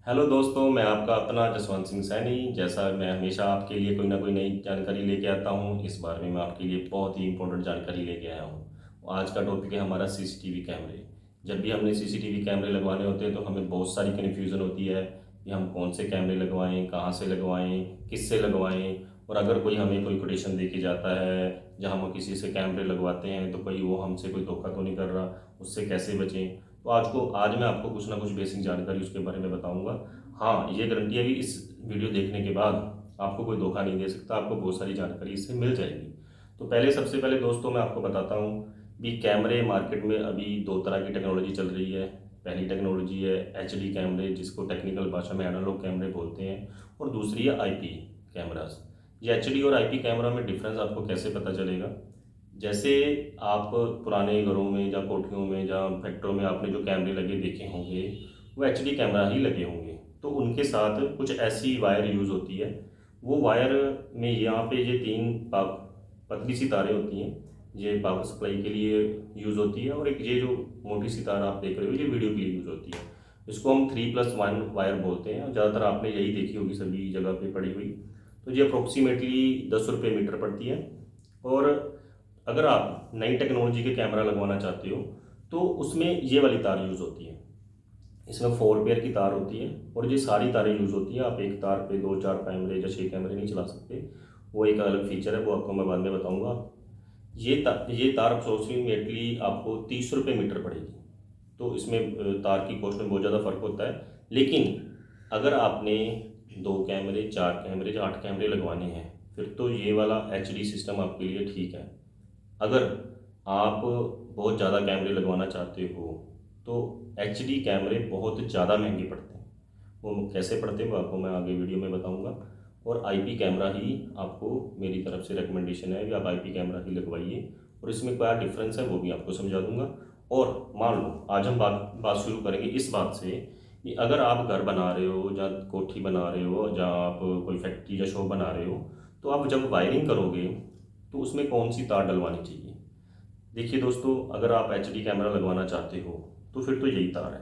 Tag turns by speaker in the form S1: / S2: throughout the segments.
S1: Hello दोस्तों, मैं आपका अपना जसवंत सिंह सैनी। जैसा मैं हमेशा आपके लिए कोई ना कोई नई जानकारी लेके आता हूँ, इस बार भी मैं आपके लिए बहुत ही इंपॉर्टेंट जानकारी लेके आया हूँ। आज का टॉपिक है हमारा सीसीटीवी कैमरे। जब भी हमने सीसीटीवी कैमरे लगवाने होते हैं तो हमें बहुत सारी कन्फ्यूज़न होती है कि हम कौन से कैमरे लगवाएं, कहाँ से लगवाएं, किससे लगवाएं। और अगर कोई हमें कोई कोटेशन दे के जाता है जहाँ हम किसी से कैमरे लगवाते हैं तो कोई वो हमसे कोई धोखा तो नहीं कर रहा, उससे कैसे बचें। तो आज मैं आपको कुछ ना कुछ बेसिक जानकारी उसके बारे में बताऊंगा। हाँ, ये गारंटी है कि इस वीडियो देखने के बाद आपको कोई धोखा नहीं दे सकता, आपको बहुत सारी जानकारी इससे मिल जाएगी। तो सबसे पहले दोस्तों मैं आपको बताता हूँ भी कैमरे मार्केट में अभी दो तरह की टेक्नोलॉजी चल रही है। पहली टेक्नोलॉजी है एचडी कैमरे, जिसको टेक्निकल भाषा में एनालॉग कैमरे बोलते हैं, और दूसरी है आईपी कैमरास। ये एचडी और आईपी कैमरा में डिफरेंस आपको कैसे पता चलेगा? जैसे आप पुराने घरों में या कोठियों में या फैक्ट्रियों में आपने जो कैमरे लगे देखे होंगे, वो एचडी कैमरा ही लगे होंगे। तो उनके साथ कुछ ऐसी वायर यूज़ होती है। वो वायर में यहाँ पे ये पतली सी तारें होती हैं, ये पावर सप्लाई के लिए यूज़ होती है, और एक ये जो मोटी सी तार आप देख रहे हो ये वीडियो के लिए यूज़ होती है। इसको हम 3+1 वायर बोलते हैं, और ज़्यादातर आपने यही देखी होगी सभी जगह पे पड़ी हुई। तो ये अप्रोक्सीमेटली 10 रुपये मीटर पड़ती है। और अगर आप नई टेक्नोलॉजी के कैमरा लगवाना चाहते हो तो उसमें ये वाली तार यूज़ होती है। इसमें 4 पेयर की तार होती है, और ये सारी तारें यूज़ होती हैं। आप एक तार पे 2-4 कैमरे या 6 कैमरे नहीं चला सकते। वो एक अलग फीचर है, वो आपको मैं बाद में बताऊंगा। ये तार अप्रोक्सीमेटली आपको 30 रुपये मीटर पड़ेगी। तो इसमें तार की कॉस्ट में बहुत ज़्यादा फ़र्क होता है। लेकिन अगर आपने 2 कैमरे, 4 कैमरे या 8 कैमरे लगवाने हैं, फिर तो ये वाला एचडी सिस्टम आपके लिए ठीक है। अगर आप बहुत ज़्यादा कैमरे लगवाना चाहते हो तो एचडी कैमरे बहुत ज़्यादा महंगे पड़ते हैं। वो कैसे पड़ते हैं वो आपको मैं आगे वीडियो में बताऊंगा। और आईपी कैमरा ही आपको मेरी तरफ से रिकमेंडेशन है कि आप आईपी कैमरा ही लगवाइए, और इसमें क्या डिफरेंस है वो भी आपको समझा दूंगा। और मान लो आज हम बात बात शुरू करेंगे इस बात से कि अगर आप घर बना रहे हो या कोठी बना रहे हो, जहाँ आप कोई फैक्ट्री या शॉप बना रहे हो, तो आप जब वायरिंग करोगे तो उसमें कौन सी तार डलवानी चाहिए? देखिए दोस्तों, अगर आप एचडी कैमरा लगवाना चाहते हो तो फिर तो यही तार है।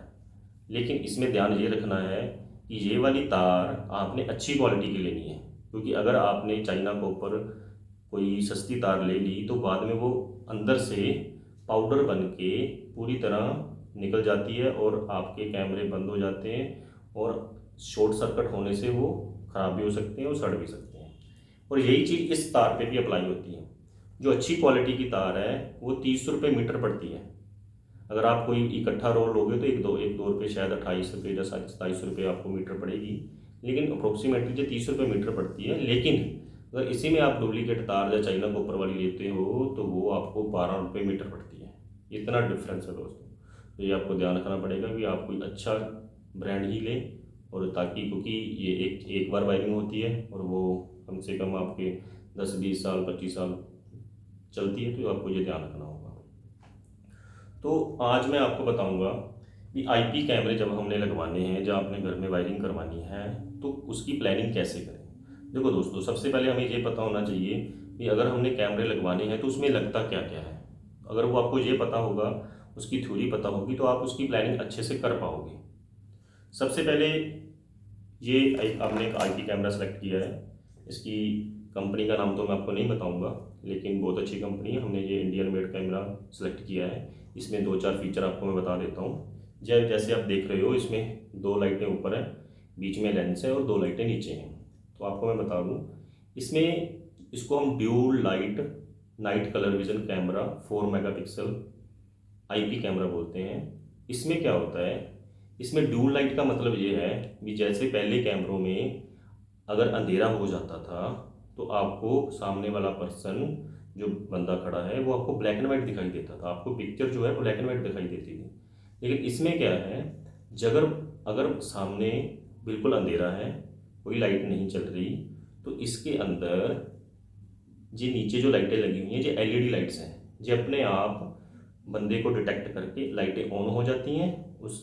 S1: लेकिन इसमें ध्यान ये रखना है कि ये वाली तार आपने अच्छी क्वालिटी की लेनी है, क्योंकि अगर आपने चाइना कॉपर कोई सस्ती तार ले ली तो बाद में वो अंदर से पाउडर बन के पूरी तरह निकल जाती है, और आपके कैमरे बंद हो जाते हैं, और शॉर्ट सर्किट होने से वो ख़राब भी हो सकते हैं और सड़ भी सकते हैं। और यही चीज़ इस तार पे भी अप्लाई होती है। जो अच्छी क्वालिटी की तार है वो 30 रुपये मीटर पड़ती है। अगर आप कोई इकट्ठा रोल लोगे तो एक दो रुपये, शायद 28 रुपये या 27 रुपये आपको मीटर पड़ेगी। लेकिन अप्रोक्सीमेटली जो 30 रुपये मीटर पड़ती है। लेकिन अगर इसी में आप डुप्लीकेट तार या चाइना कॉपर वाली लेते हो तो वो आपको 12 रुपये मीटर पड़ती है। इतना डिफरेंस है दोस्तों। तो ये आपको ध्यान रखना पड़ेगा कि आप कोई अच्छा ब्रांड ही लें, और ताकि क्योंकि ये एक एक बार वायरिंग होती है और वो कम से कम आपके 10-20 साल 25 साल चलती है, तो आपको ये ध्यान रखना होगा। तो आज मैं आपको बताऊंगा कि आईपी कैमरे जब हमने लगवाने हैं, जब अपने घर में वायरिंग करवानी है, तो उसकी प्लानिंग कैसे करें। देखो दोस्तों, सबसे पहले हमें ये पता होना चाहिए कि अगर हमने कैमरे लगवाने हैं तो उसमें लगता क्या क्या है। अगर वो आपको ये पता होगा, उसकी थ्योरी पता होगी, तो आप उसकी प्लानिंग अच्छे से कर पाओगे। सबसे पहले ये आपने एक आईपी कैमरा सेलेक्ट किया है। इसकी कंपनी का नाम तो मैं आपको नहीं बताऊंगा, लेकिन बहुत अच्छी कंपनी है। हमने ये इंडियन मेड कैमरा सेलेक्ट किया है। इसमें 2-4 फीचर आपको मैं बता देता हूँ। जैसे आप देख रहे हो, इसमें 2 लाइटें ऊपर है, बीच में लेंस है, और 2 लाइटें नीचे हैं। तो आपको मैं बता दूँ, इसमें इसको हम dual light night colour vision camera 4 megapixel IP camera बोलते हैं। इसमें क्या होता है, इसमें ड्यूल लाइट का मतलब ये है कि जैसे पहले कैमरों में अगर अंधेरा हो जाता था तो आपको सामने वाला पर्सन, जो बंदा खड़ा है, वो आपको ब्लैक एंड वाइट दिखाई देता था, आपको पिक्चर जो है वो ब्लैक एंड वाइट दिखाई देती थी। लेकिन इसमें क्या है, जगर अगर सामने बिल्कुल अंधेरा है, कोई लाइट नहीं चल रही, तो इसके अंदर ये नीचे जो लाइटें लगी हुई हैं ये एलईडी लाइट्स हैं। ये अपने आप बंदे को डिटेक्ट करके लाइटें ऑन हो जाती हैं। उस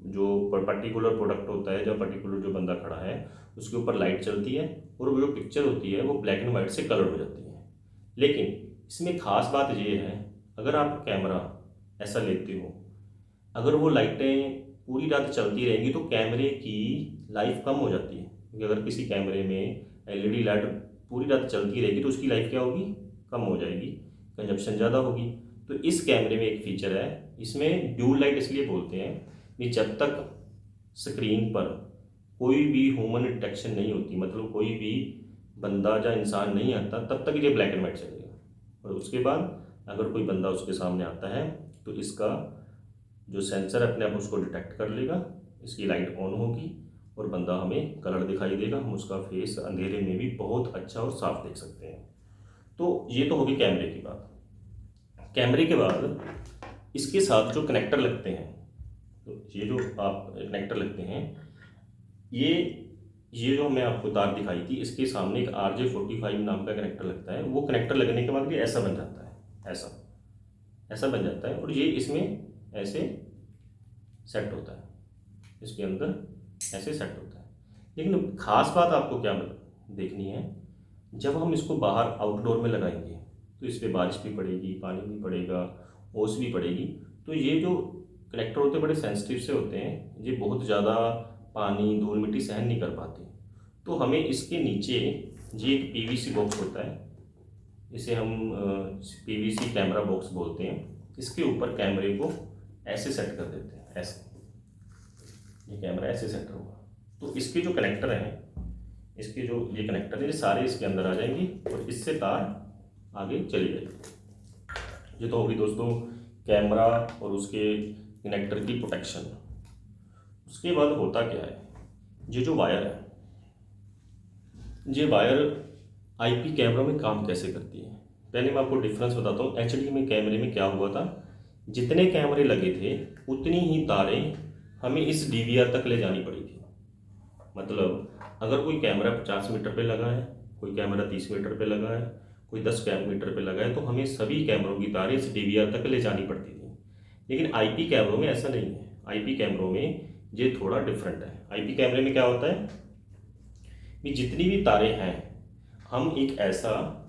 S1: जो पर्टिकुलर प्रोडक्ट होता है, जो पर्टिकुलर जो बंदा खड़ा है, उसके ऊपर लाइट चलती है, और वो जो पिक्चर होती है वो ब्लैक एंड वाइट से कलर हो जाती है। लेकिन इसमें खास बात ये है, अगर आप कैमरा ऐसा लेते हो, अगर वो लाइटें पूरी रात चलती रहेंगी तो कैमरे की लाइफ कम हो जाती है, क्योंकि अगर किसी कैमरे में एलईडी लाइट पूरी रात चलती रहेगी तो उसकी लाइफ क्या होगी, कम हो जाएगी, कंजप्शन ज़्यादा होगी। तो इस कैमरे में एक फीचर है, इसमें ड्यूल लाइट इसलिए बोलते हैं कि जब तक स्क्रीन पर कोई भी ह्यूमन डिटेक्शन नहीं होती, मतलब कोई भी बंदा या इंसान नहीं आता, तब तक ये ब्लैक एंड वाइट चलेगा। और उसके बाद अगर कोई बंदा उसके सामने आता है तो इसका जो सेंसर अपने आप उसको डिटेक्ट कर लेगा, इसकी लाइट ऑन होगी और बंदा हमें कलर दिखाई देगा, हम उसका फेस अंधेरे में भी बहुत अच्छा और साफ देख सकते हैं। तो ये तो होगी कैमरे की बात। कैमरे के बाद इसके साथ जो कनेक्टर लगते हैं, तो ये जो आप कनेक्टर लगते हैं, ये जो मैं आपको तार दिखाई थी, इसके सामने एक RJ45 नाम का कनेक्टर लगता है। वो कनेक्टर लगने के बाद ये ऐसा बन जाता है, ऐसा बन जाता है और ये इसमें ऐसे सेट होता है, इसके अंदर ऐसे सेट होता है। लेकिन खास बात आपको क्या देखनी है, जब हम इसको बाहर आउटडोर में लगाएंगे तो इस पर बारिश भी पड़ेगी, पानी भी पड़ेगा, ओस भी पड़ेगी, तो ये जो कनेक्टर होते हैं बड़े सेंसिटिव से होते हैं, ये बहुत ज़्यादा पानी धूल मिट्टी सहन नहीं कर पाते। तो हमें इसके नीचे ये एक PVC बॉक्स होता है, इसे हम PVC कैमरा बॉक्स बोलते हैं। इसके ऊपर कैमरे को ऐसे सेट कर देते हैं, ऐसे ये कैमरा ऐसे सेट होगा। तो इसके जो कनेक्टर हैं, इसके जो ये कनेक्टर है, ये सारे इसके अंदर आ जाएंगे और इससे तार आगे चली जाएगी। ये तो होगी दोस्तों कैमरा और उसके कनेक्टर की प्रोटेक्शन। उसके बाद होता क्या है, ये जो वायर है, ये वायर IP कैमरा में काम कैसे करती है, पहले मैं आपको डिफरेंस बताता हूँ। HD में कैमरे में क्या हुआ था, जितने कैमरे लगे थे उतनी ही तारें हमें इस DVR तक ले जानी पड़ी थी। मतलब अगर कोई कैमरा 50 मीटर पे लगा है, कोई कैमरा 30 मीटर पे लगा है, कोई 10 मीटर पे लगा है, तो हमें सभी कैमरों की तारें इस DVR तक ले जानी पड़ती थी। लेकिन IP कैमरों में ऐसा नहीं है। IP कैमरों में ये थोड़ा डिफरेंट है। IP कैमरे में क्या होता है कि जितनी भी तारें हैं, हम एक ऐसा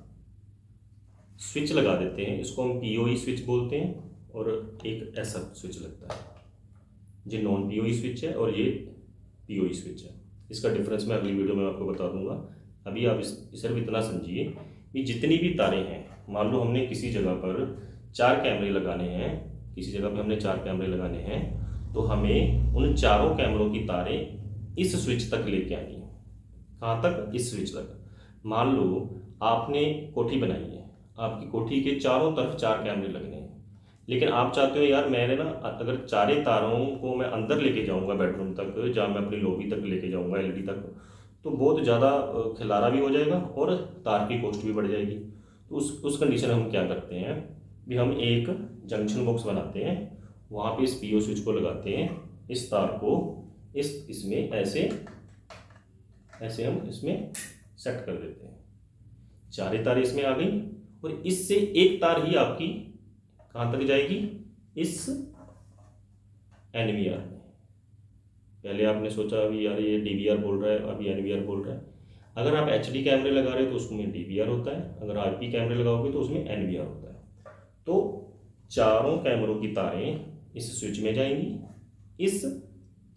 S1: स्विच लगा देते हैं, इसको हम PoE स्विच बोलते हैं, और एक ऐसा स्विच लगता है, ये नॉन PoE स्विच है और ये PoE स्विच है। इसका डिफरेंस मैं अगली वीडियो में आपको बता दूंगा। अभी आप सिर्फ इतना समझिए कि जितनी भी तारें हैं, मान लो हमने किसी जगह पर 4 कैमरे लगाने हैं, किसी जगह पर हमने 4 कैमरे लगाने हैं, तो हमें उन चारों कैमरों की तारें इस स्विच तक लेके आनी है। कहाँ तक, इस स्विच तक। मान लो आपने कोठी बनाई है, आपकी कोठी के चारों तरफ 4 कैमरे लगने हैं, लेकिन आप चाहते हो यार मैंने ना अगर 4 तारों को मैं अंदर लेके जाऊंगा बेडरूम तक, जहाँ मैं अपनी लॉबी तक लेके जाऊंगा LED तक, तो बहुत ज़्यादा खिलारा भी हो जाएगा और तार की कॉस्ट भी बढ़ जाएगी। तो उस कंडीशन में हम क्या करते हैं भी, हम एक जंक्शन बॉक्स बनाते हैं, वहाँ पे इस PO स्विच को लगाते हैं, इस तार को इसमें ऐसे हम इसमें सेट कर देते हैं। 4 तारें इसमें आ गई और इससे एक तार ही आपकी कहाँ तक जाएगी, इस NVR में। पहले आपने सोचा अभी यार ये DVR बोल रहा है, अभी NVR बोल रहा है। अगर आप HD कैमरे लगा रहे हो तो उसमें DVR होता है, अगर IP कैमरे लगाओगे तो उसमें NVR होता है। तो चारों कैमरों की तारें इस स्विच में जाएंगी, इस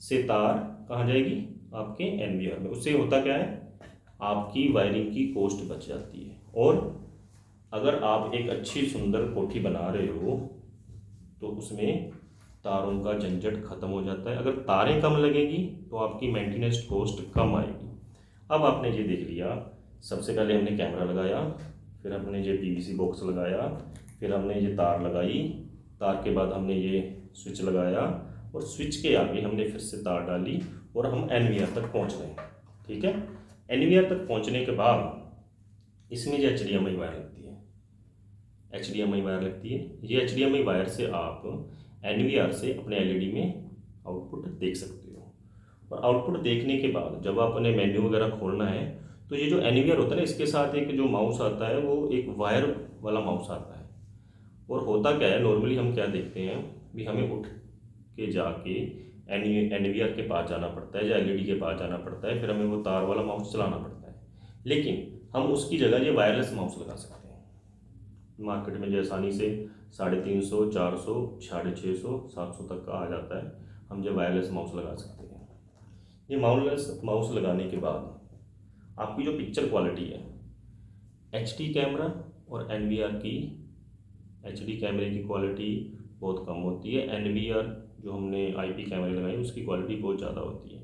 S1: से तार कहाँ जाएगी, आपके NVR में। उससे होता क्या है, आपकी वायरिंग की कॉस्ट बच जाती है। और अगर आप एक अच्छी सुंदर कोठी बना रहे हो तो उसमें तारों का झंझट खत्म हो जाता है। अगर तारें कम लगेगी तो आपकी मेंटेनेंस कॉस्ट कम आएगी। अब आपने ये देख लिया, सबसे पहले हमने कैमरा लगाया, फिर हमने ये PVC बॉक्स लगाया, फिर हमने ये तार लगाई, तार के बाद हमने ये स्विच लगाया और स्विच के आगे हमने फिर से तार डाली और हम NVR तक पहुँच गए। ठीक है, NVR तक पहुँचने के बाद इसमें जो HDMI वायर लगती है, HDMI वायर लगती है, ये HDMI वायर से आप NVR से अपने LED में आउटपुट देख सकते हो। और आउटपुट देखने के बाद जब आपने मेन्यू वगैरह खोलना है तो ये जो NVR होता है ना, इसके साथ एक जो माउस आता है, वो एक वायर वाला माउस आता है। और होता क्या है, नॉर्मली हम क्या देखते हैं भी, हमें उठ के जाके NVR के पास जाना पड़ता है या LED के पास जाना पड़ता है, फिर हमें वो तार वाला माउस चलाना पड़ता है। लेकिन हम उसकी जगह ये वायरलेस माउस लगा सकते हैं। मार्केट में जो आसानी से 350, 400, 650, 700 तक का आ जाता है। हम जो वायरलेस माउस लगा सकते हैं। ये वायरलेस माउस लगाने के बाद आपकी जो पिक्चर क्वालिटी है, HD कैमरा और NVR की, HD कैमरे की क्वालिटी बहुत कम होती है। NVR जो हमने IP कैमरे लगाए उसकी क्वालिटी बहुत ज़्यादा होती है।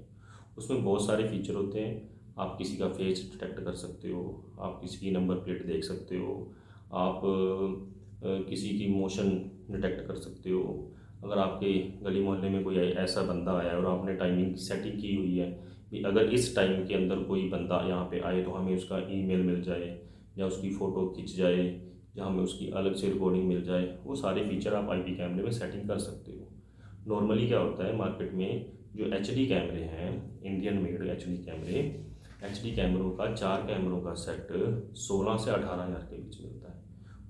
S1: उसमें बहुत सारे फीचर होते हैं। आप किसी का फेस डिटेक्ट कर सकते हो, आप किसी की नंबर प्लेट देख सकते हो, आप किसी की मोशन डिटेक्ट कर सकते हो। अगर आपके गली मोहल्ले में कोई ऐसा बंदा आया और आपने टाइमिंग की सेटिंग की हुई है कि अगर इस टाइम के अंदर कोई बंदा यहाँ पे आए तो हमें उसका ईमेल मिल जाए या उसकी फ़ोटो खिंच जाए या हमें उसकी अलग से रिकॉर्डिंग मिल जाए, वो सारे फीचर आप IP कैमरे में सेटिंग कर सकते हो। नॉर्मली क्या होता है मार्केट में जो HD कैमरे हैं, इंडियन मेड HD कैमरे, HD कैमरों का 4 कैमरों का सेट 16 से 18,000 के बीच मिलता है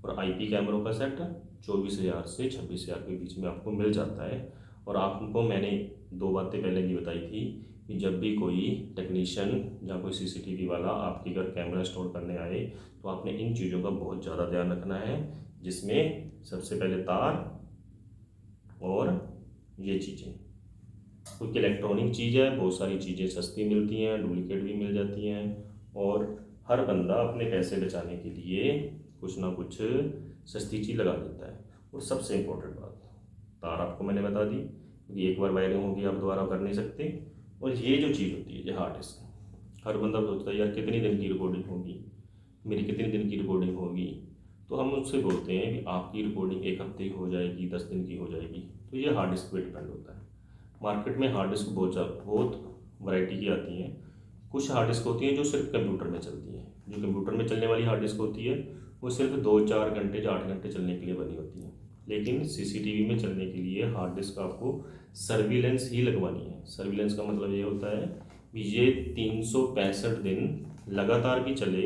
S1: और IP कैमरों का सेट 24,000 से 26,000 के बीच में आपको मिल जाता है। और आपको मैंने 2 बातें पहले भी बताई थी कि जब भी कोई टेक्नीशियन या कोई CCTV वाला आपके घर कैमरा इंस्टॉल करने आए तो आपने इन चीज़ों का बहुत ज़्यादा ध्यान रखना है, जिसमें सबसे पहले तार और ये चीज़ें, क्योंकि इलेक्ट्रॉनिक चीज़ है, बहुत सारी चीज़ें सस्ती मिलती हैं, डुप्लीकेट भी मिल जाती हैं और हर बंदा अपने पैसे बचाने के लिए कुछ ना कुछ सस्ती चीज़ लगा देता है। और सबसे इम्पोर्टेंट बात, तार आपको मैंने बता दी कि एक बार वायरिंग होगी आप दोबारा कर नहीं सकते। और ये जो चीज़ होती है, ये हार्ड डिस्क, हर बंदा सोचता है यार कितनी दिन की रिकॉर्डिंग होगी, मेरी कितने दिन की रिकॉर्डिंग होगी, तो हम उससे बोलते हैं कि आपकी रिकॉर्डिंग 1 हफ्ते की हो जाएगी, 10 दिन की हो जाएगी। तो ये हार्ड डिस्क पे डिपेंड होता है। मार्केट में हार्ड डिस्क बहुत वैरायटी की आती हैं। कुछ हार्ड डिस्क होती हैं जो सिर्फ कंप्यूटर में चलती हैं। जो कंप्यूटर में चलने वाली हार्ड डिस्क होती है वो सिर्फ 2-4 घंटे या 8 घंटे चलने के लिए बनी होती है। लेकिन CCTV में चलने के लिए हार्ड डिस्क आपको सर्विलेंस ही लगवानी है। सर्विलेंस का मतलब ये होता है कि ये 365 दिन लगातार भी चले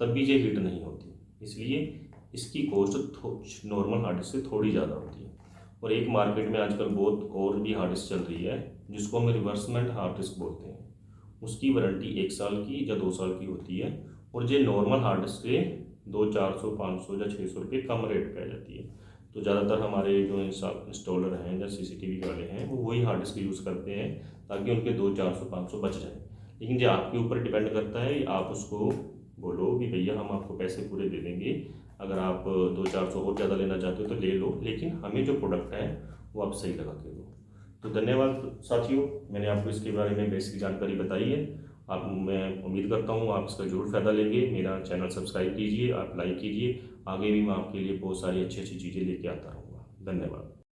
S1: तब भी ये हीट नहीं होती, इसलिए इसकी कॉस्ट नॉर्मल हार्ड डिस्क से थोड़ी ज़्यादा होती है। और एक मार्केट में आजकल बहुत और भी हार्ड डिस्क चल रही है जिसको हम रिवर्समेंट हार्ड डिस्क बोलते हैं। उसकी वारंटी 1 साल की या 2 साल की होती है और ये नॉर्मल हार्ड डिस्क से 200-400 500 या 600 रुपये कम रेट पे आ जाती है। तो ज़्यादातर हमारे जो इंस्टॉलर हैं या CCTV वाले हैं वो वही हार्ड डिस्क यूज़ करते हैं ताकि उनके 200-400-500 बच जाए। लेकिन ये आपके ऊपर डिपेंड करता है, आप उसको बोलो कि भैया हम आपको पैसे पूरे दे देंगे, अगर आप 200-400 और ज़्यादा लेना चाहते हो तो ले लो, लेकिन हमें जो प्रोडक्ट है वो आप सही लगा के दो। तो धन्यवाद साथियों, मैंने आपको इसके बारे में बेसिक जानकारी बताई है। मैं उम्मीद करता हूँ आप इसका जरूर फ़ायदा लेंगे। मेरा चैनल सब्सक्राइब कीजिए, आप लाइक कीजिए, आगे भी मैं आपके लिए बहुत सारी अच्छी अच्छी चीज़ें लेके आता रहूँगा। धन्यवाद।